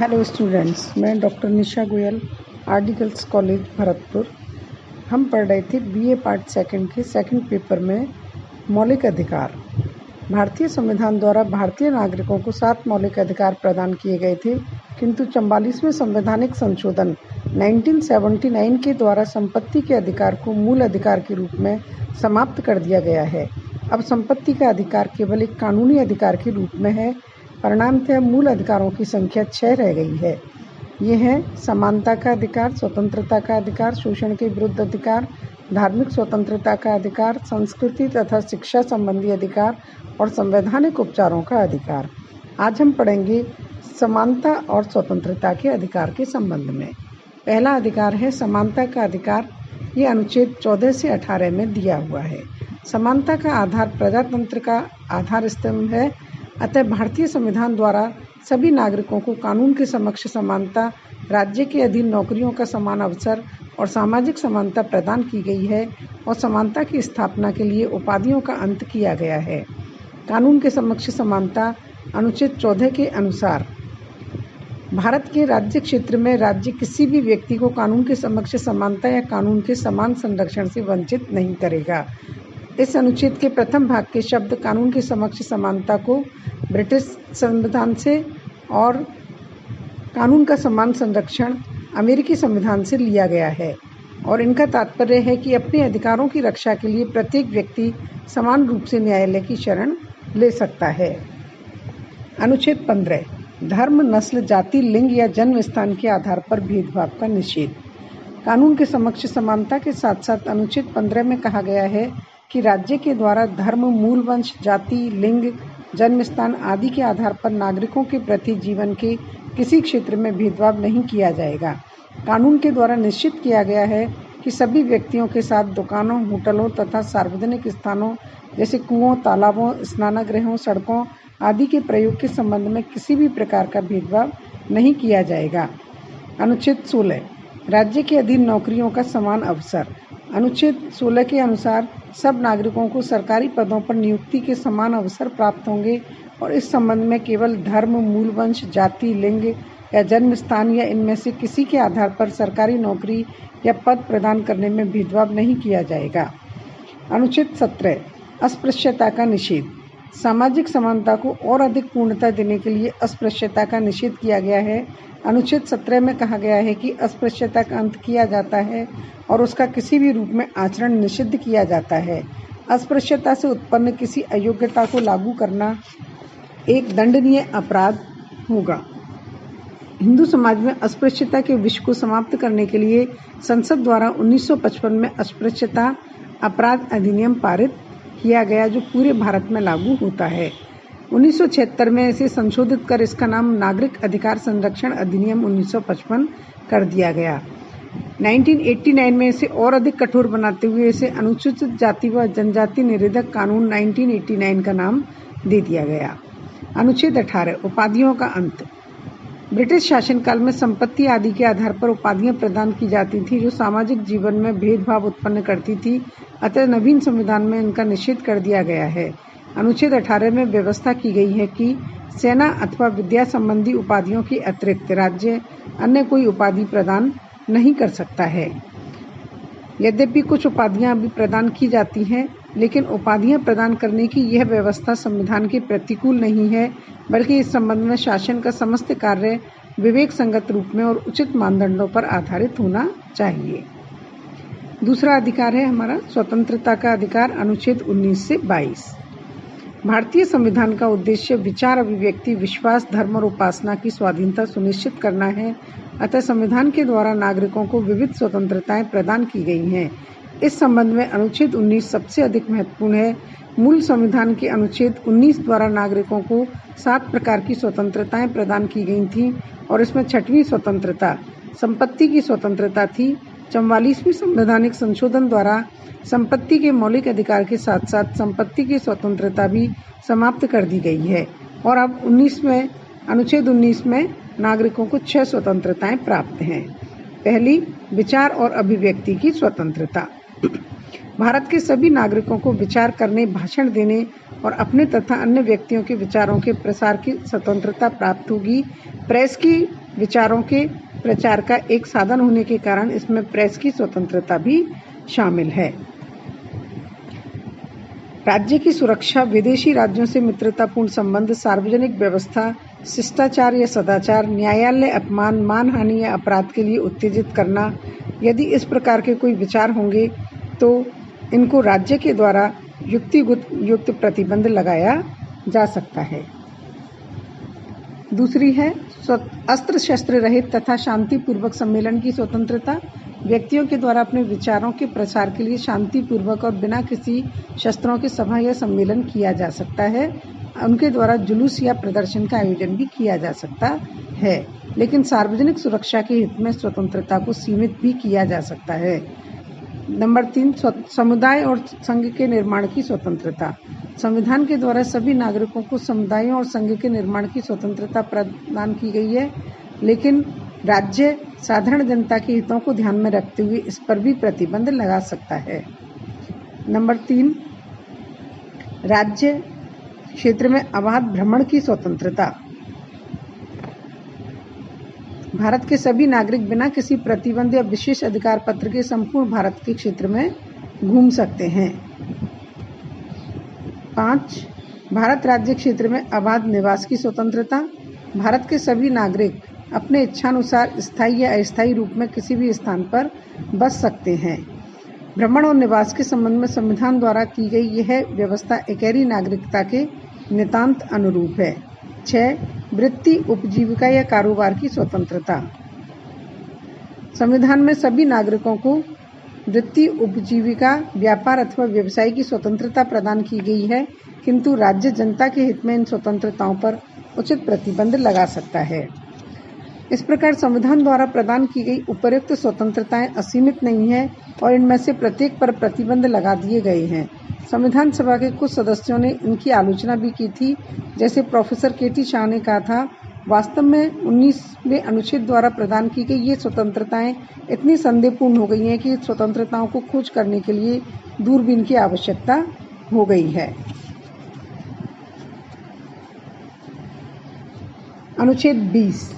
Hello students, मैं doctor Nisha Goyal, RD girls college Bharatpur. हम पढ़ रहे थे बीए पार्ट सेकंड के सेकंड पेपर में मौलिक अधिकार। भारतीय संविधान द्वारा भारतीय नागरिकों को 7 मौलिक अधिकार प्रदान किए गए थे, किंतु 44वें संवैधानिक संशोधन 1979 के द्वारा संपत्ति के अधिकार को मूल अधिकार के रूप में समाप्त कर दिया गया है। अब संपत्ति का अधिकार केवल एक कानूनी अधिकार के रूप में है। परिणामतः मूल अधिकारों की संख्या 6 रह गई है। ये हैं समानता का अधिकार, स्वतंत्रता का अधिकार, शोषण के विरुद्ध अधिकार, धार्मिक स्वतंत्रता का अधिकार, संस्कृति तथा शिक्षा संबंधी अधिकार और संवैधानिक उपचारों का अधिकार। आज हम पढ़ेंगे समानता और स्वतंत्रता के अधिकार के संबंध में। पहला अधिकार है समानता का अधिकार। ये अनुच्छेद 14 से 18 में दिया हुआ है। समानता का आधार प्रजातंत्र का आधार स्तंभ है। अतः भारतीय संविधान द्वारा सभी नागरिकों को कानून के समक्ष समानता, राज्य के अधीन नौकरियों का समान अवसर और सामाजिक समानता प्रदान की गई है और समानता की स्थापना के लिए उपाधियों का अंत किया गया है। कानून के समक्ष समानता अनुच्छेद 14 के अनुसार भारत के राज्य क्षेत्र में राज्य किसी भी व्यक्ति को कानून के समक्ष समानता या कानून के समान संरक्षण से वंचित नहीं करेगा। इस अनुच्छेद के प्रथम भाग के शब्द कानून के समक्ष समानता को ब्रिटिश संविधान से और कानून का समान संरक्षण अमेरिकी संविधान से लिया गया है और इनका तात्पर्य है कि अपने अधिकारों की रक्षा के लिए प्रत्येक व्यक्ति समान रूप से न्यायालय की शरण ले सकता है। अनुच्छेद 15 धर्म, नस्ल, जाति, लिंग या जन्म स्थान के आधार पर भेदभाव का निषेध। कानून के समक्ष समानता के साथ साथ अनुच्छेद 15 में कहा गया है कि राज्य के द्वारा धर्म, मूल वंश, जाति, लिंग, जन्म स्थान आदि के आधार पर नागरिकों के प्रति जीवन के किसी क्षेत्र में भेदभाव नहीं किया जाएगा। कानून के द्वारा निश्चित किया गया है कि सभी व्यक्तियों के साथ दुकानों, होटलों तथा सार्वजनिक स्थानों जैसे कुओं, तालाबों, स्नानगृहों, सड़कों आदि के प्रयोग के संबंध में किसी भी प्रकार का भेदभाव नहीं किया जाएगा। अनुच्छेद 16 राज्य के अधीन नौकरियों का समान अवसर। अनुच्छेद 16 के अनुसार सब नागरिकों को सरकारी पदों पर नियुक्ति के समान अवसर प्राप्त होंगे और इस संबंध में केवल धर्म, मूल वंश, जाति, लिंग या जन्म स्थान या इनमें से किसी के आधार पर सरकारी नौकरी या पद प्रदान करने में भेदभाव नहीं किया जाएगा। अनुच्छेद 17 अस्पृश्यता का निषेध। सामाजिक समानता को और अधिक पूर्णता देने के लिए अस्पृश्यता का निषेध किया गया है। अनुच्छेद 17 में कहा गया है कि अस्पृश्यता का अंत किया जाता है और उसका किसी भी रूप में आचरण निषिद्ध किया जाता है। अस्पृश्यता से उत्पन्न किसी अयोग्यता को लागू करना एक दंडनीय अपराध होगा। हिंदू समाज में अस्पृश्यता के विष को समाप्त करने के लिए संसद द्वारा 1955 में अस्पृश्यता अपराध अधिनियम पारित किया गया, जो पूरे भारत में लागू होता है। 1976 में इसे संशोधित कर इसका नाम नागरिक अधिकार संरक्षण अधिनियम 1955 कर दिया गया। 1989 में इसे और अधिक कठोर बनाते हुए इसे अनुसूचित जाति व जनजाति निरोधक कानून 1989 का नाम दे दिया गया। अनुच्छेद 18 उपाधियों का अंत। ब्रिटिश शासनकाल में संपत्ति आदि के आधार पर उपाधियां प्रदान की जाती थी, जो सामाजिक जीवन में भेदभाव उत्पन्न करती थी। अतः नवीन संविधान में इनका निषेध कर दिया गया है। अनुच्छेद 18 में व्यवस्था की गई है कि सेना अथवा विद्या संबंधी उपाधियों के अतिरिक्त राज्य अन्य कोई उपाधि प्रदान नहीं कर सकता है। यद्यपि कुछ उपाधियां अभी प्रदान की जाती हैं, लेकिन उपाधियां प्रदान करने की यह व्यवस्था संविधान के प्रतिकूल नहीं है, बल्कि इस संबंध में शासन का समस्त कार्य विवेक संगत रूप में और उचित मानदंडों पर आधारित होना चाहिए। दूसरा अधिकार है हमारा स्वतंत्रता का अधिकार। अनुच्छेद 19 से 22 भारतीय संविधान का उद्देश्य विचार, अभिव्यक्ति, विश्वास, धर्म और उपासना की स्वाधीनता सुनिश्चित करना है। अतः संविधान के द्वारा नागरिकों को विविध स्वतंत्रताएं प्रदान की गई हैं। इस संबंध में अनुच्छेद 19 सबसे अधिक महत्वपूर्ण है। मूल संविधान के अनुच्छेद 19 द्वारा नागरिकों को 7 प्रकार की स्वतंत्रताएं प्रदान की गई थीं और इसमें 6वीं स्वतंत्रता संपत्ति की स्वतंत्रता थी। 44वें संवैधानिक संशोधन द्वारा संपत्ति के मौलिक अधिकार के साथ साथ संपत्ति की स्वतंत्रता भी समाप्त कर दी गई है और अब अनुच्छेद 19 में नागरिकों को 6 स्वतंत्रताएं प्राप्त हैं। पहली, विचार और अभिव्यक्ति की स्वतंत्रता। भारत के सभी नागरिकों को विचार करने, भाषण देने और अपने तथा अन्य व्यक्तियों के विचारों के प्रसार की स्वतंत्रता प्राप्त होगी। प्रेस की विचारों के प्रचार का एक साधन होने के कारण इसमें प्रेस की स्वतंत्रता भी शामिल है। राज्य की सुरक्षा, विदेशी राज्यों से मित्रतापूर्ण संबंध, सार्वजनिक व्यवस्था, शिष्टाचार या सदाचार, न्यायालय अपमान, मानहानि या अपराध के लिए उत्तेजित करना, यदि इस प्रकार के कोई विचार होंगे तो इनको राज्य के द्वारा युक्त प्रतिबंध लगाया जा सकता है। दूसरी है अस्त्र शस्त्र रहित तथा शांतिपूर्वक सम्मेलन की स्वतंत्रता। व्यक्तियों के द्वारा अपने विचारों के प्रसार के लिए शांतिपूर्वक और बिना किसी शस्त्रों के सभा या सम्मेलन किया जा सकता है। उनके द्वारा जुलूस या प्रदर्शन का आयोजन भी किया जा सकता है, लेकिन सार्वजनिक सुरक्षा के हित में स्वतंत्रता को सीमित भी किया जा सकता है। नंबर 3, समुदाय और संघ के निर्माण की स्वतंत्रता। संविधान के द्वारा सभी नागरिकों को समुदायों और संघ के निर्माण की स्वतंत्रता प्रदान की गई है, लेकिन राज्य साधारण जनता के हितों को ध्यान में रखते हुए इस पर भी प्रतिबंध लगा सकता है। नंबर 3, राज्य क्षेत्र में अबाध भ्रमण की स्वतंत्रता। भारत के सभी नागरिक बिना किसी प्रतिबंध या विशेष अधिकार पत्र के संपूर्ण भारत के क्षेत्र में घूम सकते हैं। 5, भारत राज्य क्षेत्र में अबाध निवास की स्वतंत्रता। भारत के सभी नागरिक अपने इच्छानुसार स्थायी या अस्थायी रूप में किसी भी स्थान पर बस सकते हैं। भ्रमण और निवास के संबंध में संविधान द्वारा की गई यह व्यवस्था एकहरी नागरिकता के नितांत अनुरूप है। 6, वृत्ति, उपजीविका या कारोबार की स्वतंत्रता। संविधान में सभी नागरिकों को वृत्ति, उपजीविका, व्यापार अथवा व्यवसाय की स्वतंत्रता प्रदान की गई है, किंतु राज्य जनता के हित में इन स्वतंत्रताओं पर उचित प्रतिबंध लगा सकता है। इस प्रकार संविधान द्वारा प्रदान की गई उपर्युक्त स्वतंत्रताएं असीमित नहीं है और इनमें से प्रत्येक पर प्रतिबंध लगा दिए गए हैं। संविधान सभा के कुछ सदस्यों ने इनकी आलोचना भी की थी, जैसे प्रोफेसर के.टी. शाह ने कहा था, वास्तव में 19वें अनुच्छेद द्वारा प्रदान की गई ये स्वतंत्रताएं इतनी संदेहपूर्ण हो गई हैं कि स्वतंत्रताओं को खोज करने के लिए दूरबीन की आवश्यकता हो गई है। अनुच्छेद 20,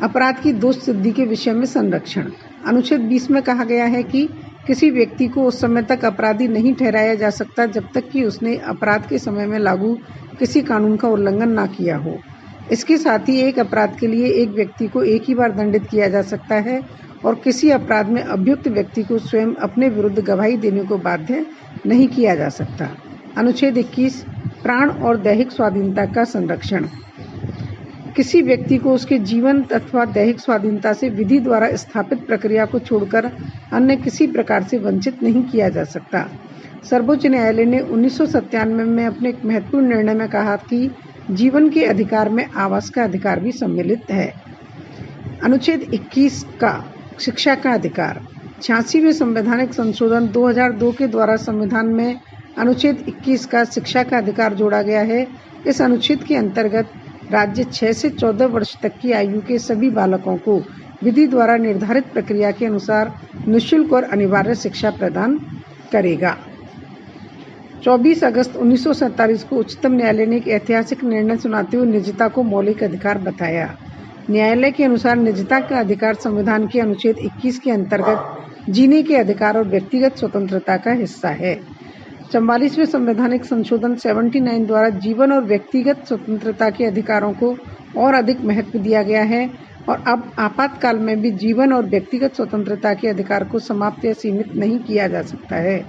अपराध की दोष सिद्धि के विषय में संरक्षण। अनुच्छेद 20 में कहा गया है कि किसी व्यक्ति को उस समय तक अपराधी नहीं ठहराया जा सकता जब तक कि उसने अपराध के समय में लागू किसी कानून का उल्लंघन ना किया हो। इसके साथ ही एक अपराध के लिए एक व्यक्ति को एक ही बार दंडित किया जा सकता है और किसी अपराध में अभियुक्त व्यक्ति को स्वयं अपने विरुद्ध गवाही देने को बाध्य नहीं किया जा सकता। अनुच्छेद 21, प्राण और दैहिक स्वाधीनता का संरक्षण। किसी व्यक्ति को उसके जीवन अथवा दैहिक स्वाधीनता से विधि द्वारा स्थापित प्रक्रिया को छोड़कर अन्य किसी प्रकार से वंचित नहीं किया जा सकता। सर्वोच्च न्यायालय ने 1997 में अपने एक महत्वपूर्ण निर्णय में कहा कि जीवन के अधिकार में आवास का अधिकार भी सम्मिलित है। अनुच्छेद 21 का शिक्षा का अधिकार। 86वें संवैधानिक संशोधन 2002 के द्वारा संविधान में अनुच्छेद 21 का शिक्षा का अधिकार जोड़ा गया है। इस अनुच्छेद के अंतर्गत राज्य 6 से 14 वर्ष तक की आयु के सभी बालकों को विधि द्वारा निर्धारित प्रक्रिया के अनुसार निःशुल्क और अनिवार्य शिक्षा प्रदान करेगा। 24 अगस्त 1947 को उच्चतम न्यायालय ने एक ऐतिहासिक निर्णय सुनाते हुए निजता को मौलिक अधिकार बताया। न्यायालय के अनुसार निजता का अधिकार संविधान के अनुच्छेद 21 के अंतर्गत जीने के अधिकार और व्यक्तिगत स्वतंत्रता का हिस्सा है। 44वें संवैधानिक संशोधन 79 द्वारा जीवन और व्यक्तिगत स्वतंत्रता के अधिकारों को और अधिक महत्व दिया गया है और अब आपातकाल में भी जीवन और व्यक्तिगत स्वतंत्रता के अधिकार को समाप्त या सीमित नहीं किया जा सकता है।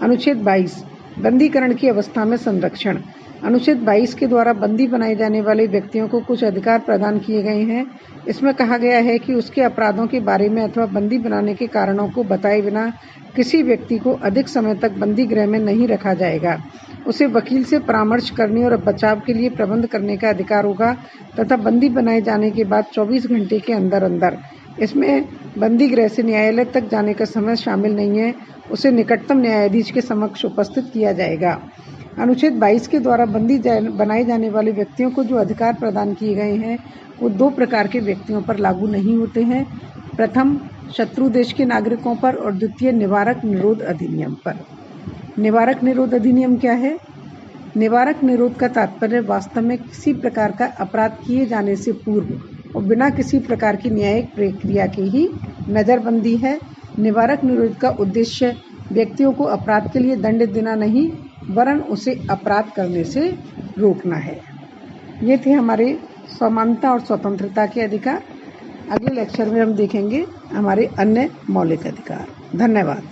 अनुच्छेद 22, बंदीकरण की अवस्था में संरक्षण। अनुच्छेद 22 के द्वारा बंदी बनाए जाने वाले व्यक्तियों को कुछ अधिकार प्रदान किए गए हैं। इसमें कहा गया है कि उसके अपराधों के बारे में अथवा बंदी बनाने के कारणों को बताए बिना किसी व्यक्ति को अधिक समय तक बंदी गृह में नहीं रखा जाएगा। उसे वकील से परामर्श करने और बचाव के लिए प्रबंध करने का अधिकार होगा तथा बंदी बनाए जाने के बाद 24 घंटे के अंदर अंदर, इसमें बंदी गृह से न्यायालय तक जाने का समय शामिल नहीं है, उसे निकटतम न्यायाधीश के समक्ष उपस्थित किया जाएगा। अनुच्छेद 22 के द्वारा बनाए जाने वाले व्यक्तियों को जो अधिकार प्रदान किए गए हैं वो 2 प्रकार के व्यक्तियों पर लागू नहीं होते हैं। प्रथम, शत्रु देश के नागरिकों पर और द्वितीय, निवारक निरोध अधिनियम पर। निवारक निरोध अधिनियम क्या है? निवारक निरोध का तात्पर्य वास्तव में किसी प्रकार का अपराध किए जाने से पूर्व और बिना किसी प्रकार की न्यायिक प्रक्रिया की ही नज़रबंदी है। निवारक निरोध का उद्देश्य व्यक्तियों को अपराध के लिए दंडित देना नहीं, वरन उसे अपराध करने से रोकना है। ये थे हमारे समानता और स्वतंत्रता के अधिकार। अगले लेक्चर में हम देखेंगे हमारे अन्य मौलिक अधिकार। धन्यवाद।